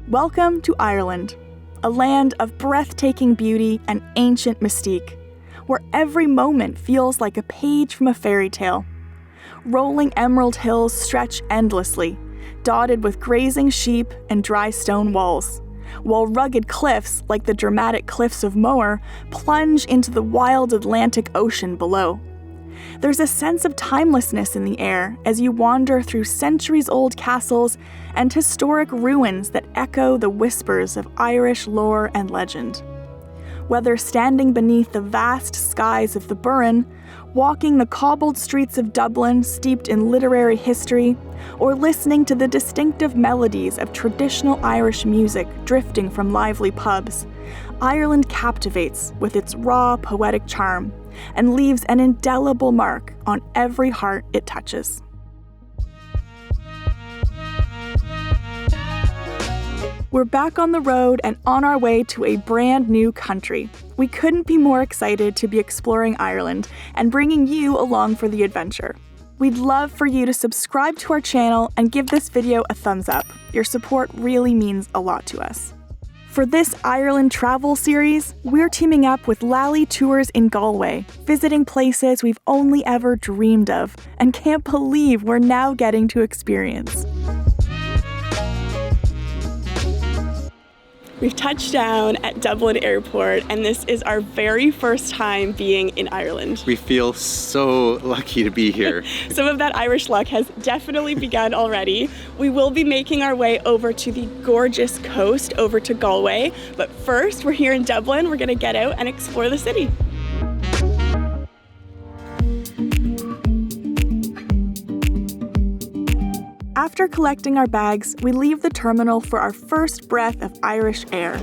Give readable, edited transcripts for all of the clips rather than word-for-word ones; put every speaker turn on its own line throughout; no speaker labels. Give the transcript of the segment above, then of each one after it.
Welcome to Ireland, a land of breathtaking beauty and ancient mystique, where every moment feels like a page from a fairy tale. Rolling emerald hills stretch endlessly, dotted with grazing sheep and dry stone walls, while rugged cliffs, like the dramatic cliffs of Moher, plunge into the wild Atlantic Ocean below. There's a sense of timelessness in the air as you wander through centuries-old castles and historic ruins that echo the whispers of Irish lore and legend. Whether standing beneath the vast skies of the Burren, walking the cobbled streets of Dublin steeped in literary history, or listening to the distinctive melodies of traditional Irish music drifting from lively pubs, Ireland captivates with its raw, poetic charm and leaves an indelible mark on every heart it touches. We're back on the road and on our way to a brand new country. We couldn't be more excited to be exploring Ireland and bringing you along for the adventure. We'd love for you to subscribe to our channel and give this video a thumbs up. Your support really means a lot to us. For this Ireland travel series, we're teaming up with Lally Tours in Galway, visiting places we've only ever dreamed of and can't believe we're now getting to experience. We've touched down at Dublin Airport, and this is our very first time being in Ireland.
We feel so lucky to be here.
Some of that Irish luck has definitely begun already. We will be making our way over to the gorgeous coast, over to Galway. But first, we're here in Dublin. We're going to get out and explore the city. After collecting our bags, we leave the terminal for our first breath of Irish air.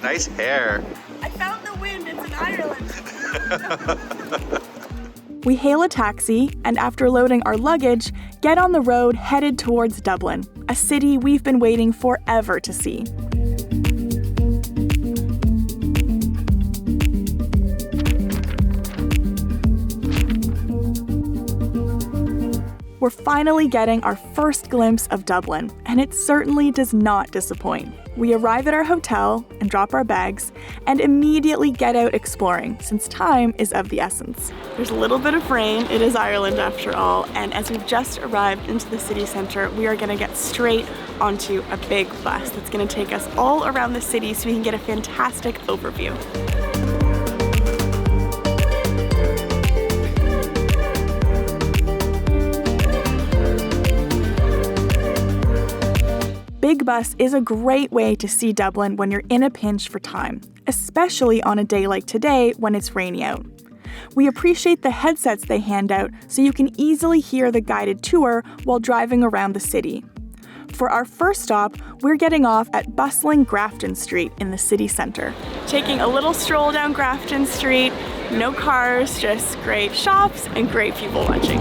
Nice hair.
I found the wind, it's in Ireland. We hail a taxi, and after loading our luggage, get on the road headed towards Dublin, a city we've been waiting forever to see. We're finally getting our first glimpse of Dublin, and it certainly does not disappoint. We arrive at our hotel and drop our bags, and immediately get out exploring, since time is of the essence. There's a little bit of rain, it is Ireland after all, and as we've just arrived into the city centre, we are going to get straight onto a big bus that's going to take us all around the city so we can get a fantastic overview. Big Bus is a great way to see Dublin when you're in a pinch for time, especially on a day like today when it's rainy out. We appreciate the headsets they hand out so you can easily hear the guided tour while driving around the city. For our first stop, we're getting off at bustling Grafton Street in the city centre. Taking a little stroll down Grafton Street, no cars, just great shops and great people watching.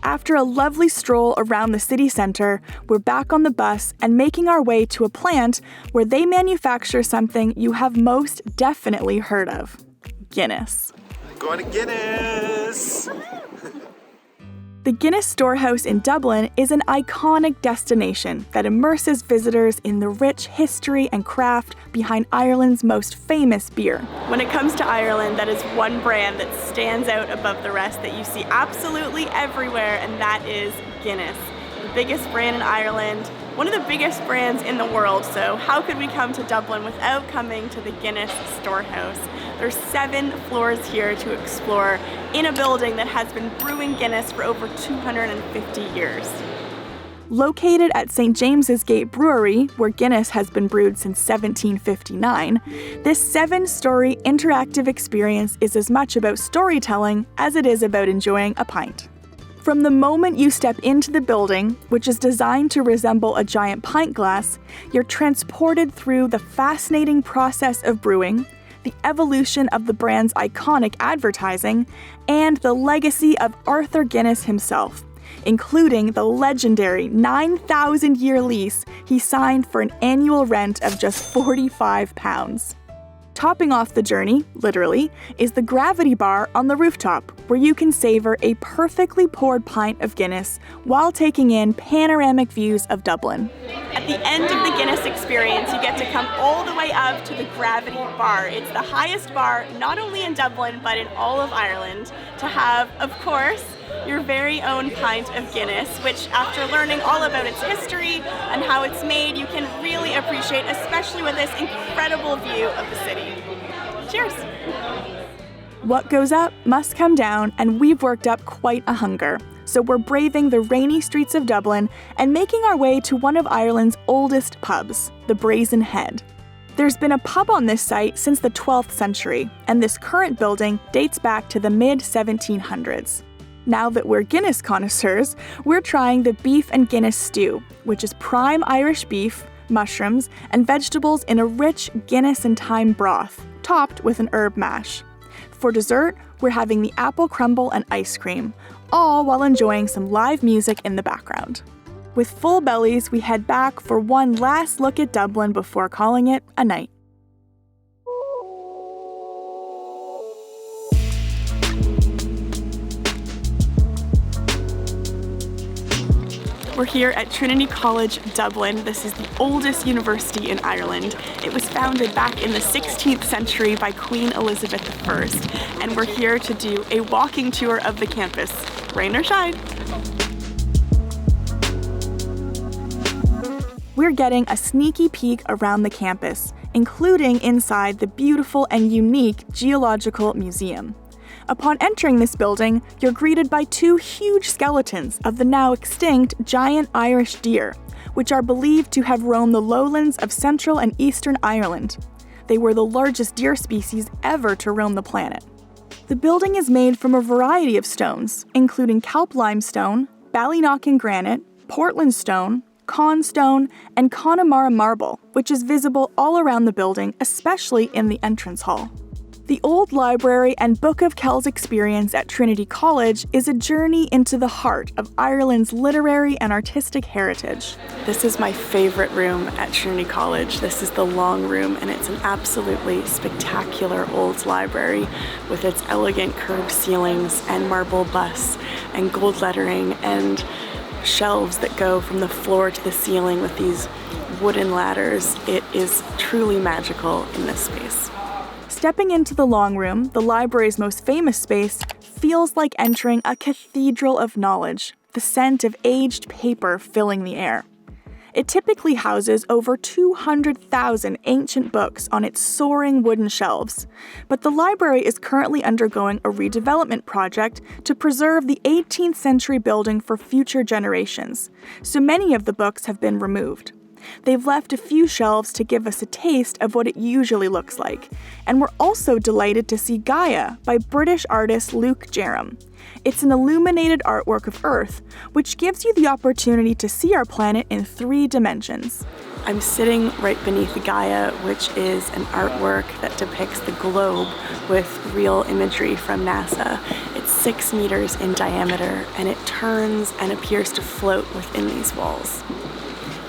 After a lovely stroll around the city centre, we're back on the bus and making our way to a plant where they manufacture something you have most definitely heard of: Guinness.
Going to Guinness!
The Guinness Storehouse in Dublin is an iconic destination that immerses visitors in the rich history and craft behind Ireland's most famous beer. When it comes to Ireland, that is one brand that stands out above the rest that you see absolutely everywhere, and that is Guinness. The biggest brand in Ireland, one of the biggest brands in the world, so how could we come to Dublin without coming to the Guinness Storehouse? There's 7 floors here to explore in a building that has been brewing Guinness for over 250 years. Located at St. James's Gate Brewery, where Guinness has been brewed since 1759, this 7-story interactive experience is as much about storytelling as it is about enjoying a pint. From the moment you step into the building, which is designed to resemble a giant pint glass, you're transported through the fascinating process of brewing, the evolution of the brand's iconic advertising, and the legacy of Arthur Guinness himself, including the legendary 9,000-year lease he signed for an annual rent of just £45. Topping off the journey, literally, is the gravity bar on the rooftop, where you can savor a perfectly poured pint of Guinness while taking in panoramic views of Dublin. At the end of the Guinness experience, you get to come all the way up to the gravity bar. It's the highest bar, not only in Dublin, but in all of Ireland, to have, of course, your very own pint of Guinness, which after learning all about its history and how it's made, you can really appreciate, especially with this incredible view of the city. Cheers! What goes up must come down, and we've worked up quite a hunger. So we're braving the rainy streets of Dublin and making our way to one of Ireland's oldest pubs, the Brazen Head. There's been a pub on this site since the 12th century, and this current building dates back to the mid-1700s. Now that we're Guinness connoisseurs, we're trying the Beef and Guinness Stew, which is prime Irish beef, mushrooms, and vegetables in a rich Guinness and thyme broth, topped with an herb mash. For dessert, we're having the apple crumble and ice cream, all while enjoying some live music in the background. With full bellies, we head back for one last look at Dublin before calling it a night. We're here at Trinity College Dublin. This is the oldest university in Ireland. It was founded back in the 16th century by Queen Elizabeth I, and we're here to do a walking tour of the campus, rain or shine. We're getting a sneaky peek around the campus, including inside the beautiful and unique Geological Museum. Upon entering this building, you're greeted by two huge skeletons of the now extinct giant Irish deer, which are believed to have roamed the lowlands of Central and Eastern Ireland. They were the largest deer species ever to roam the planet. The building is made from a variety of stones, including kelp limestone, Ballyknocken granite, Portland stone, Con stone, and Connemara marble, which is visible all around the building, especially in the entrance hall. The Old Library and Book of Kells Experience at Trinity College is a journey into the heart of Ireland's literary and artistic heritage. This is my favorite room at Trinity College. This is the long room, and it's an absolutely spectacular old library with its elegant curved ceilings and marble busts and gold lettering and shelves that go from the floor to the ceiling with these wooden ladders. It is truly magical in this space. Stepping into the long room, the library's most famous space, feels like entering a cathedral of knowledge, the scent of aged paper filling the air. It typically houses over 200,000 ancient books on its soaring wooden shelves, but the library is currently undergoing a redevelopment project to preserve the 18th century building for future generations, so many of the books have been removed. They've left a few shelves to give us a taste of what it usually looks like, and we're also delighted to see Gaia by British artist Luke Jerram. It's an illuminated artwork of Earth, which gives you the opportunity to see our planet in 3 dimensions. I'm sitting right beneath Gaia, which is an artwork that depicts the globe with real imagery from NASA. It's 6 meters in diameter, and it turns and appears to float within these walls.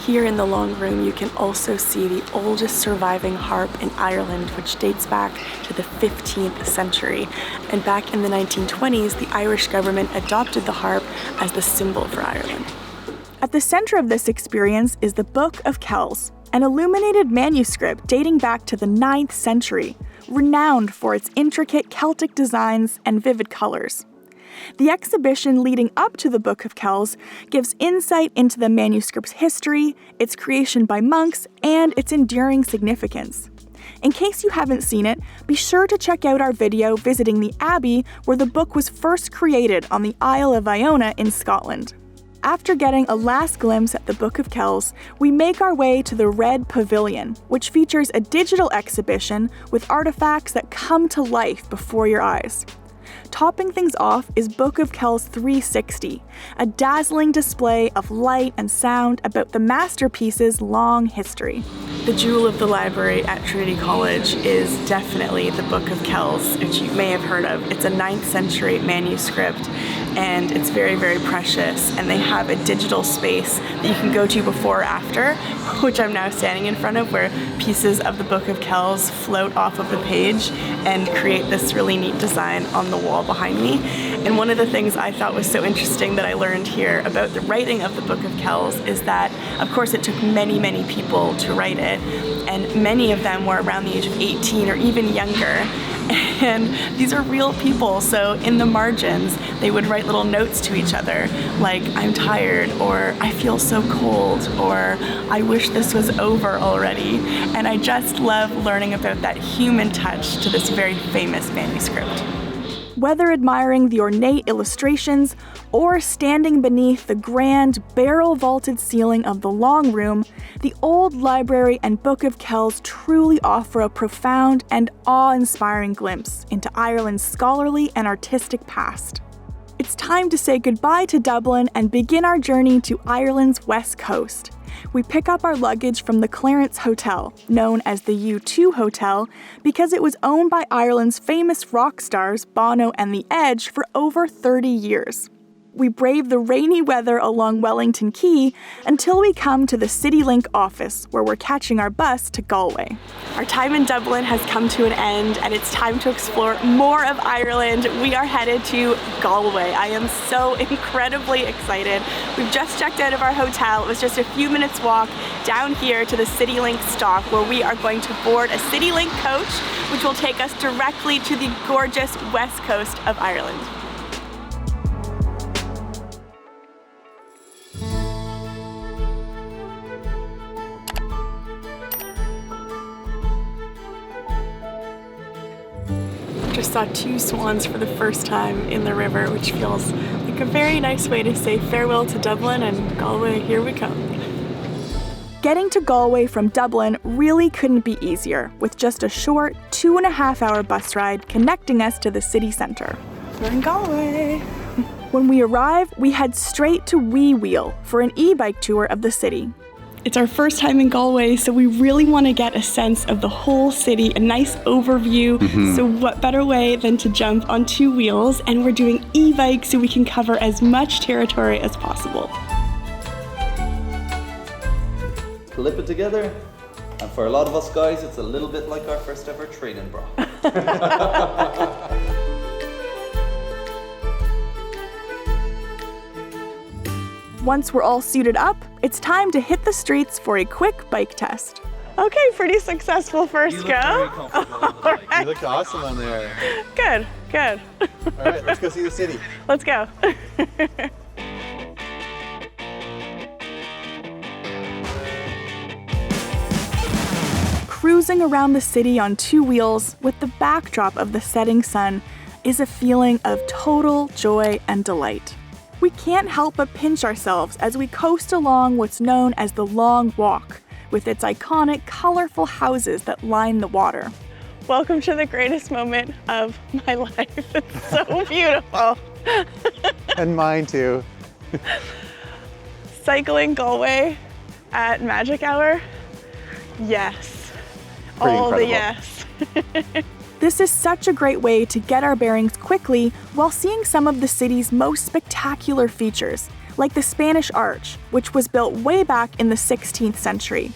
Here in the long room, you can also see the oldest surviving harp in Ireland, which dates back to the 15th century. And back in the 1920s, the Irish government adopted the harp as the symbol for Ireland. At the center of this experience is the Book of Kells, an illuminated manuscript dating back to the 9th century, renowned for its intricate Celtic designs and vivid colors. The exhibition leading up to the Book of Kells gives insight into the manuscript's history, its creation by monks, and its enduring significance. In case you haven't seen it, be sure to check out our video visiting the abbey where the book was first created on the Isle of Iona in Scotland. After getting a last glimpse at the Book of Kells, we make our way to the Red Pavilion, which features a digital exhibition with artifacts that come to life before your eyes. Topping things off is Book of Kells 360, a dazzling display of light and sound about the masterpiece's long history. The jewel of the library at Trinity College is definitely the Book of Kells, which you may have heard of. It's a 9th century manuscript, and it's very, very precious. And they have a digital space that you can go to before or after, which I'm now standing in front of, where pieces of the Book of Kells float off of the page and create this really neat design on the wall behind me. And one of the things I thought was so interesting that I learned here about the writing of the Book of Kells is that, of course, it took many, many people to write it, and many of them were around the age of 18 or even younger. And these are real people, so in the margins, they would write little notes to each other, like, I'm tired, or I feel so cold, or I wish this was over already. And I just love learning about that human touch to this very famous manuscript. Whether admiring the ornate illustrations or standing beneath the grand barrel-vaulted ceiling of the long room, the old library and Book of Kells truly offer a profound and awe-inspiring glimpse into Ireland's scholarly and artistic past. It's time to say goodbye to Dublin and begin our journey to Ireland's west coast. We pick up our luggage from the Clarence Hotel, known as the U2 Hotel, because it was owned by Ireland's famous rock stars Bono and The Edge for over 30 years. We brave the rainy weather along Wellington Quay until we come to the CityLink office, where we're catching our bus to Galway. Our time in Dublin has come to an end, and it's time to explore more of Ireland. We are headed to Galway. I am so incredibly excited. We've just checked out of our hotel. It was just a few minutes walk down here to the CityLink stop, where we are going to board a CityLink coach, which will take us directly to the gorgeous west coast of Ireland. Just saw two swans for the first time in the river, which feels like a very nice way to say farewell to Dublin, and Galway, here we come. Getting to Galway from Dublin really couldn't be easier, with just a short 2.5-hour bus ride connecting us to the city centre. We're in Galway. When we arrive, we head straight to WeWheel for an e-bike tour of the city. It's our first time in Galway, so we really want to get a sense of the whole city, a nice overview. So what better way than to jump on two wheels, and we're doing e-bikes so we can cover as much territory as possible.
Clip it together, and for a lot of us guys, it's a little bit like our first ever training bra.
Once we're all suited up, it's time to hit the streets for a quick bike test. Okay, pretty successful first go.
All right.
You look awesome on there.
Good, good.
All right, let's go see the city.
Let's go. Cruising around the city on two wheels with the backdrop of the setting sun is a feeling of total joy and delight. We can't help but pinch ourselves as we coast along what's known as the Long Walk, with its iconic, colorful houses that line the water. Welcome to the greatest moment of my life. It's so beautiful.
And mine too.
Cycling Galway at magic hour? Yes.
Pretty
All
incredible.
the yes. This is such a great way to get our bearings quickly while seeing some of the city's most spectacular features, like the Spanish Arch, which was built way back in the 16th century,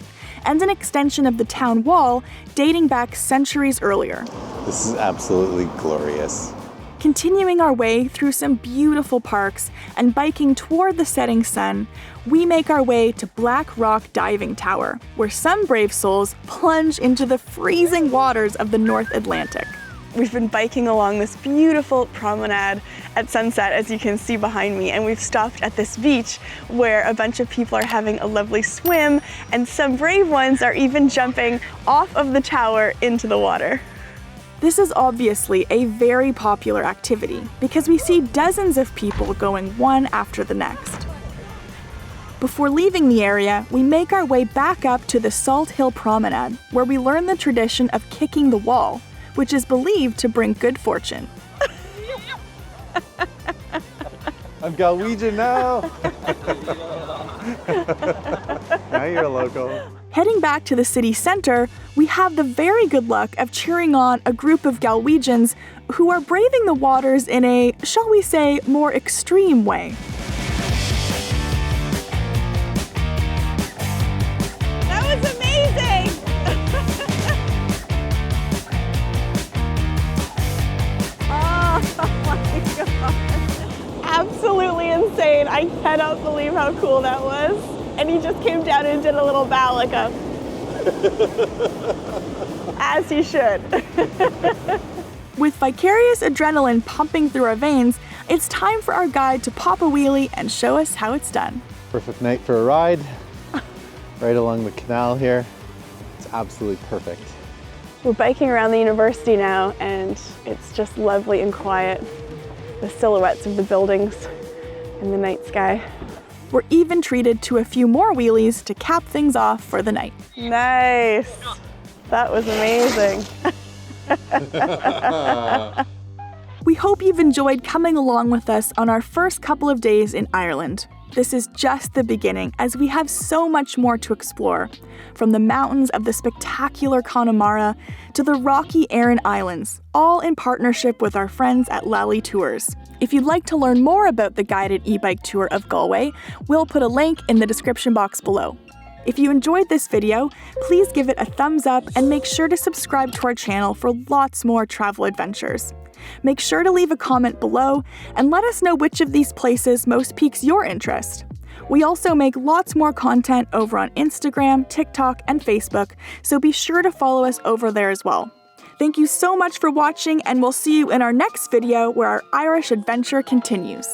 and an extension of the town wall dating back centuries earlier.
This is absolutely glorious.
Continuing our way through some beautiful parks and biking toward the setting sun, we make our way to Blackrock Diving Tower, where some brave souls plunge into the freezing waters of the North Atlantic. We've been biking along this beautiful promenade at sunset, as you can see behind me, and we've stopped at this beach where a bunch of people are having a lovely swim, and some brave ones are even jumping off of the tower into the water. This is obviously a very popular activity because we see dozens of people going one after the next. Before leaving the area, we make our way back up to the Salthill Promenade, where we learn the tradition of kicking the wall, which is believed to bring good fortune.
I'm Galwegian now. Now you're a local.
Heading back to the city centre, we have the very good luck of cheering on a group of Galwegians who are braving the waters in a, shall we say, more extreme way.
That was amazing! Oh my god. Absolutely insane. I cannot believe how cool that was. And he just came down and did a little bow like a... as he should.
With vicarious adrenaline pumping through our veins, it's time for our guide to pop a wheelie and show us how it's done.
Perfect night for a ride. Right along the canal here. It's absolutely perfect.
We're biking around the university now, and it's just lovely and quiet. The silhouettes of the buildings in the night sky.
We're even treated to a few more wheelies to cap things off for the night.
Nice. That was amazing.
We hope you've enjoyed coming along with us on our first couple of days in Ireland. This is just the beginning, as we have so much more to explore, from the mountains of the spectacular Connemara to the rocky Aran Islands, all in partnership with our friends at Lally Tours. If you'd like to learn more about the guided e-bike tour of Galway, we'll put a link in the description box below. If you enjoyed this video, please give it a thumbs up and make sure to subscribe to our channel for lots more travel adventures. Make sure to leave a comment below and let us know which of these places most piques your interest. We also make lots more content over on Instagram, TikTok, and Facebook, so be sure to follow us over there as well. Thank you so much for watching, and we'll see you in our next video where our Irish adventure continues.